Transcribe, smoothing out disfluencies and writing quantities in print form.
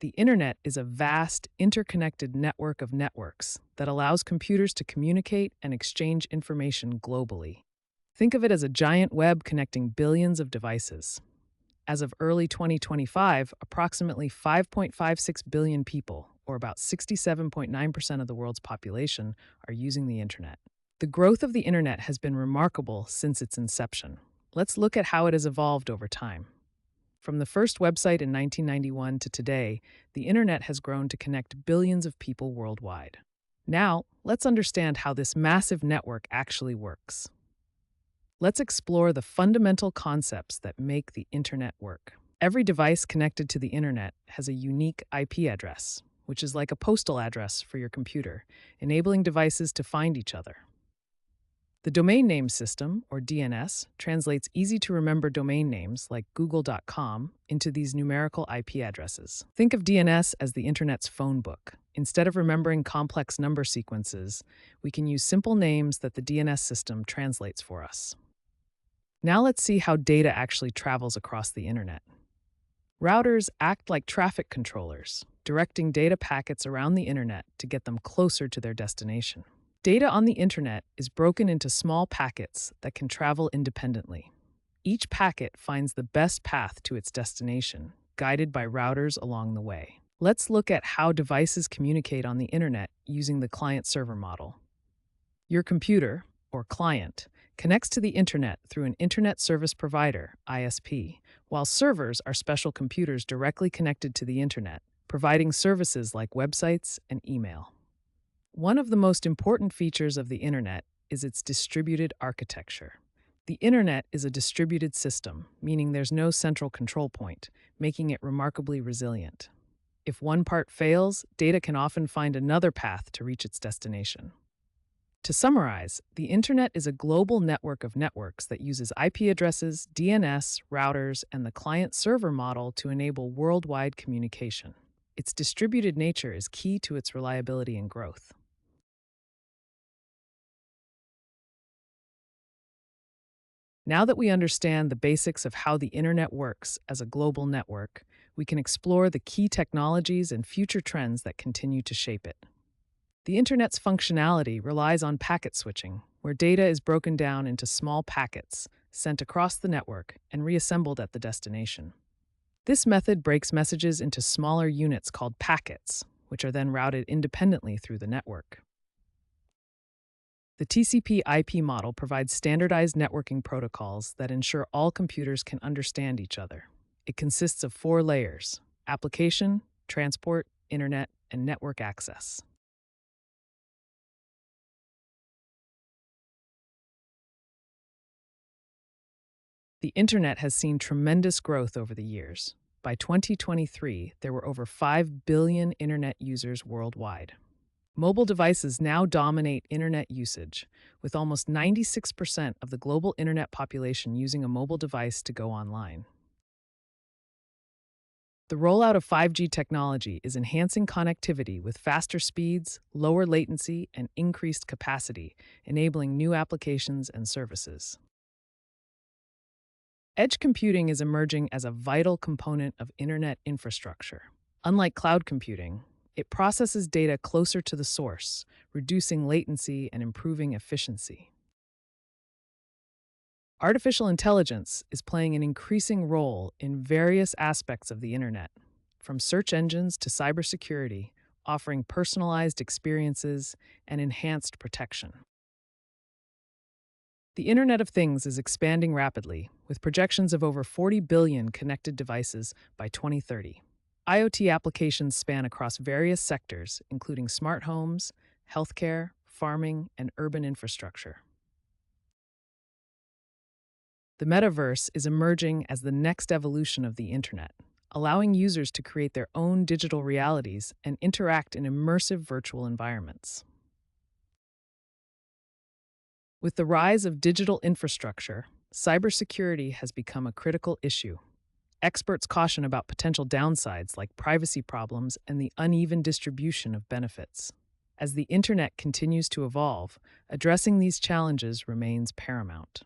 The internet is a vast, interconnected network of networks that allows computers to communicate and exchange information globally. Think of it as a giant web connecting billions of devices. As of early 2025, approximately 5.56 billion people, or about 67.9% of the world's population, are using the internet. The growth of the internet has been remarkable since its inception. Let's look at how it has evolved over time. From the first website in 1991 to today, the internet has grown to connect billions of people worldwide. Now, let's understand how this massive network actually works. Let's explore the fundamental concepts that make the internet work. Every device connected to the internet has a unique IP address, which is like a postal address for your computer, enabling devices to find each other. The Domain Name System, or DNS, translates easy-to-remember domain names like google.com into these numerical IP addresses. Think of DNS as the Internet's phone book. Instead of remembering complex number sequences, we can use simple names that the DNS system translates for us. Now let's see how data actually travels across the internet. Routers act like traffic controllers, directing data packets around the internet to get them closer to their destination. Data on the internet is broken into small packets that can travel independently. Each packet finds the best path to its destination, guided by routers along the way. Let's look at how devices communicate on the internet using the client-server model. Your computer, or client, connects to the internet through an Internet Service Provider, ISP, while servers are special computers directly connected to the internet, providing services like websites and email. One of the most important features of the internet is its distributed architecture. The internet is a distributed system, meaning there's no central control point, making it remarkably resilient. If one part fails, data can often find another path to reach its destination. To summarize, the internet is a global network of networks that uses IP addresses, DNS, routers, and the client-server model to enable worldwide communication. Its distributed nature is key to its reliability and growth. Now that we understand the basics of how the internet works as a global network, we can explore the key technologies and future trends that continue to shape it. The internet's functionality relies on packet switching, where data is broken down into small packets, sent across the network, and reassembled at the destination. This method breaks messages into smaller units called packets, which are then routed independently through the network. The TCP/IP model provides standardized networking protocols that ensure all computers can understand each other. It consists of 4 layers: application, transport, internet, and network access. The internet has seen tremendous growth over the years. By 2023, there were over 5 billion internet users worldwide. Mobile devices now dominate internet usage, with almost 96% of the global internet population using a mobile device to go online. The rollout of 5G technology is enhancing connectivity with faster speeds, lower latency, and increased capacity, enabling new applications and services. Edge computing is emerging as a vital component of internet infrastructure. Unlike cloud computing, it processes data closer to the source, reducing latency and improving efficiency. Artificial intelligence is playing an increasing role in various aspects of the internet, from search engines to cybersecurity, offering personalized experiences and enhanced protection. The Internet of Things is expanding rapidly, with projections of over 40 billion connected devices by 2030. IoT applications span across various sectors, including smart homes, healthcare, farming, and urban infrastructure. The metaverse is emerging as the next evolution of the internet, allowing users to create their own digital realities and interact in immersive virtual environments. With the rise of digital infrastructure, cybersecurity has become a critical issue. Experts caution about potential downsides like privacy problems and the uneven distribution of benefits. As the internet continues to evolve, addressing these challenges remains paramount.